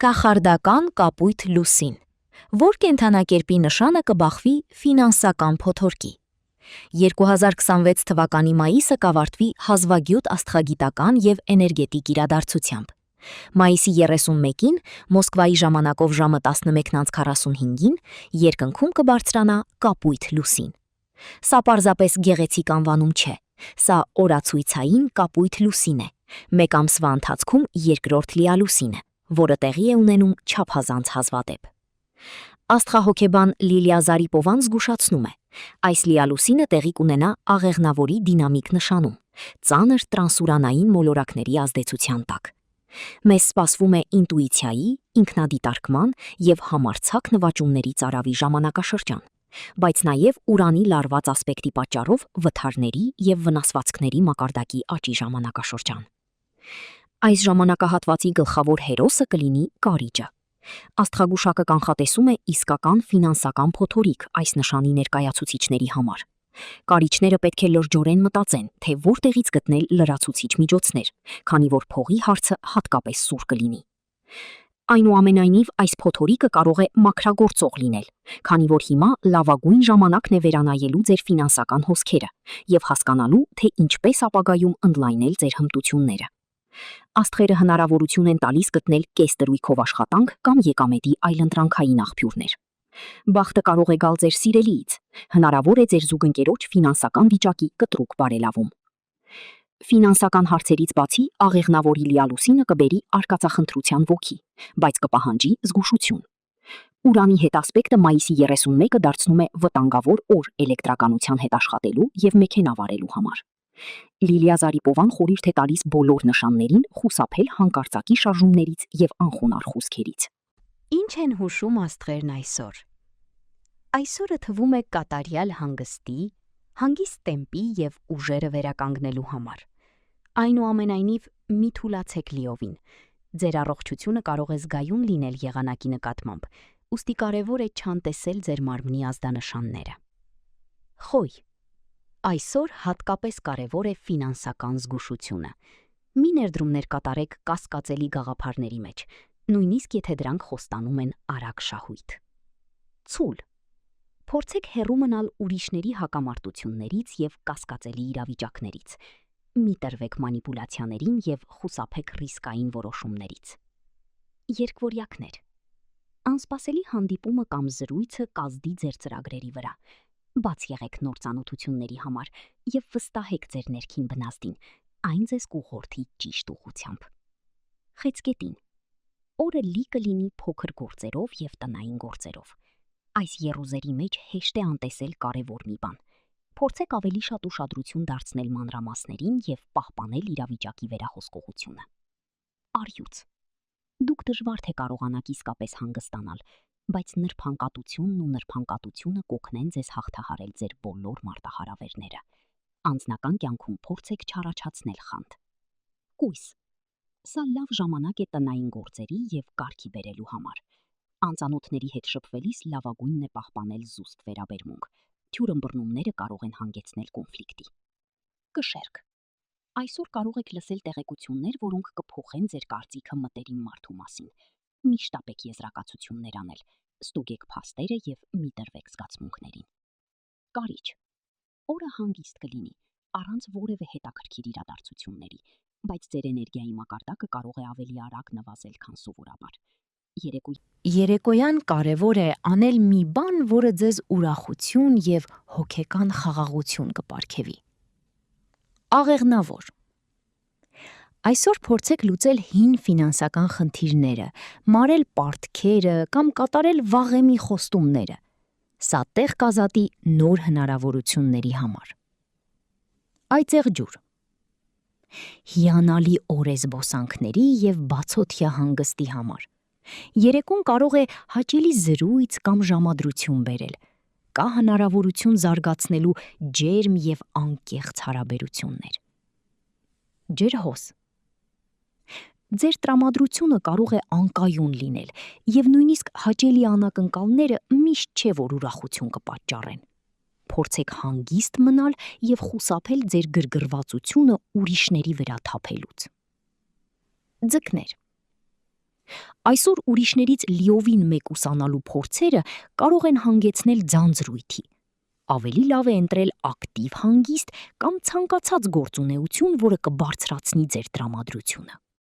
Կախարդական կապույտ լուսին, որ կենդանակերպի նշանը կբախվի ֆինանսական փոթորկի։ 2026 թվականի մայիսը կավարտվի հազվագյուտ աստղագիտական և էներգետիկ իրադարձությամբ։ Մայիսի 31-ին Մոսկվայի ժամանակով ժամը 11:45-ին երկնքում կբարձրանա կապույտ լուսին։ Սա պարզապես գեղեցիկ անվանում չէ, սա օրացույցային կապույտ լուսին է, մեկ ամսվա ընթացքում երկրորդ լիալուսինը, որը տեղի է ունենում չափազանց հազվադեպ։ Աստղահոգեբան Լիլիա Զարիպովան զգուշացնում է, այս լիալուսինը տեղի կունենա աղեղնավորի դինամիկ նշանում, ծանր տրանսուրանային մոլորակների ազդեցության տակ։ Մեզ սպասվում է ինտուիցիայի, ինքնադիտարկման և համարձակ նվաճումների ծարավի ժամանակաշրջան, բայց նաև Ուրանի լարված ասպեկտի պատճառով վթարների և վնասվածքների մակարդակի աճի ժամանակաշրջան։ Այս ժամանակահատվածի գլխավոր հերոսը կլինի կարիճը։ Աստղագուշակը կանխատեսում է իսկական ֆինանսական փոթորիկ այս նշանի ներկայացուցիչների համար։ Կարիճները պետք է լրջորեն մտածեն, թե որտեղից գտնել լրացուցիչ միջոցներ, քանի որ փողի հարցը հատկապես սուր կլինի։ Այնուամենայնիվ, այս փոթորիկը կարող է մաքրագործող լինել, քանի որ հիմա լավագույն ժամանակն է վերանայելու ձեր ֆինանսական հոսքերը և հասկանալու, թե ինչպես ապագայում ընդլայնել ձեր հմտությունները։ Աստղերը հնարավորություն են տալիս գտնել կես դրույքով աշխատանք կամ եկամետի այլընտրանքային աղբյուրներ։ Բախտը կարող է գալ ձեր սիրելիից, հնարավոր է ձեր զուգընկերոջ ֆինանսական վիճակի կտրուկ բարելավում։ Ֆինանսական հարցերից բացի աղեղնավորի լիալուսինը կբերի արկածախնդրության ոգի, բայց կպահանջի զգուշություն։ Ուրանի հետ ասպեկտը մայիսի 31-ը դարձնում է վտանգավոր օր էլեկտրականության հետ աշխատելու և մեքենա վարելու համար։ Լիլիա Զարիպովան խորհուրդ է տալիս բոլոր նշաններին խուսափել հանկարծակի շարժումներից և անխոնարհ խոսքերից։ Ինչ են հուշում աստղերն այսօր։ Այսօրը թվում է կատարյալ հանգստի, հանգիստ տեմպի և ուժերը վերականգնելու համար։ Այնուամենայնիվ, մի թուլացեք լիովին։ Ձեր առողջությունը կարող է զգայուն լինել եղանակի նկատմամբ, ուստի կարևոր է չանտեսել ձեր մարմնի ազդանշանները։ Խոյ։ Այսօր հատկապես կարևոր է ֆինանսական զգուշությունը։ Մի ներդրումներ կատարեք կասկածելի գաղափարների մեջ, նույնիսկ եթե դրանք խոստանում են արագ շահույթ։ Ցուլ։ Փորձեք հեռու մնալ ուրիշների հակամարտություններից և կասկածելի իրավիճակներից։ Մի տրվեք մանիպուլյացիաներին և խուսափեք ռիսկային որոշումներից։ Երկվորյակներ։ Անսպասելի հանդիպումը կամ զրույցը կազդի ձեր ծրագրերի վրա։ Բաց եղեք նոր ծանոթությունների համար և վստահեք ձեր ներքին բնազդին, այն ձեզ կուղղորդի ճիշտ ուղղությամբ։ Խեցգետին։ Օրը լի կլինի փոքր գործերով և տնային գործերով։ Այս եռուզերի մեջ հեշտ է անտեսել կարևոր մի բան։ Փորձեք ավելի շատ ուշադրություն դարձնել մանրամասներին և պահպանել իրավիճակի վերահսկողությունը։ Առյուծ։ Դուք դժվար թե կարողանաք իսկապես հանգստանալ, բայց նրբանկատությունն ու նրբանկատությունը կօգնեն ձեզ հաղթահարել ձեր բոլոր մարտահրավերները։ Անձնական կյանքում փորձեք չառաջացնել խանդ։ Կույս։ Սա լավ ժամանակ է տնային գործերի և կարգի բերելու համար։ Անծանոթների հետ շփվելիս լավագույնն է պահպանել զուսպ վերաբերմունք։ Թյուր ըմբռնումները կարող են հանգեցնել կոնֆլիկտի։ Կշեռք։ Այսօր կարող եք լսել տեղեկություններ, որոնք կփոխեն ձեր կարծիքը մտերիմ մարդու մասին։ Մի շտապեք եզրակացություններ անել, ստուգեք փաստերը և մի տրվեք զգացմունքներին։ Կարիճ։ Օրը հանգիստ կլինի, առանց որևէ հետաքրքիր իրադարձությունների, բայց ձեր էներգիայի մակարդակը կարող է ավելի արագ նվազել, քան սովորաբար։ Երեկոյան կարևոր է անել մի բան, որը ձեզ ուրախություն և հոգեկան խաղաղություն կպարգևի։ Աղեղնավոր։ Այսօր փորձեք լուծել հին ֆինանսական խնդիրները, մարել պարտքերը կամ կատարել վաղեմի խոստումները։ Սա տեղ կազատի նոր հնարավորությունների համար։ Այծեղ ջուր։ Հիանալի օր է զբոսանքների և բացօթյա հանգստի համար։ Երեկոն կարող է հաճելի զրույց կամ ժամադրություն բերել։ Կա հնարավորություն զարգացնելու ջերմ և անկեղծ հարաբերություններ։ Ջրհոս։ Ձեր տրամադրությունը կարող է անկայուն լինել, և նույնիսկ հաճելի անակնկալները միշտ չէ, որ ուրախություն կպատճառեն։ Փորձեք հանգիստ մնալ և խուսափել ձեր գրգռվածությունը ուրիշների վրա թափելուց։ Ձկներ։ Այսօր ուրիշներից լիովին մեկուսանալու փորձերը կարող են հանգեցնել ձանձրույթի։ Ավելի լավ է ընտրել ակտիվ հանգիստ կամ ցանկացած գործունեություն, որը կբարձրացնի ձեր տրամադրությունը։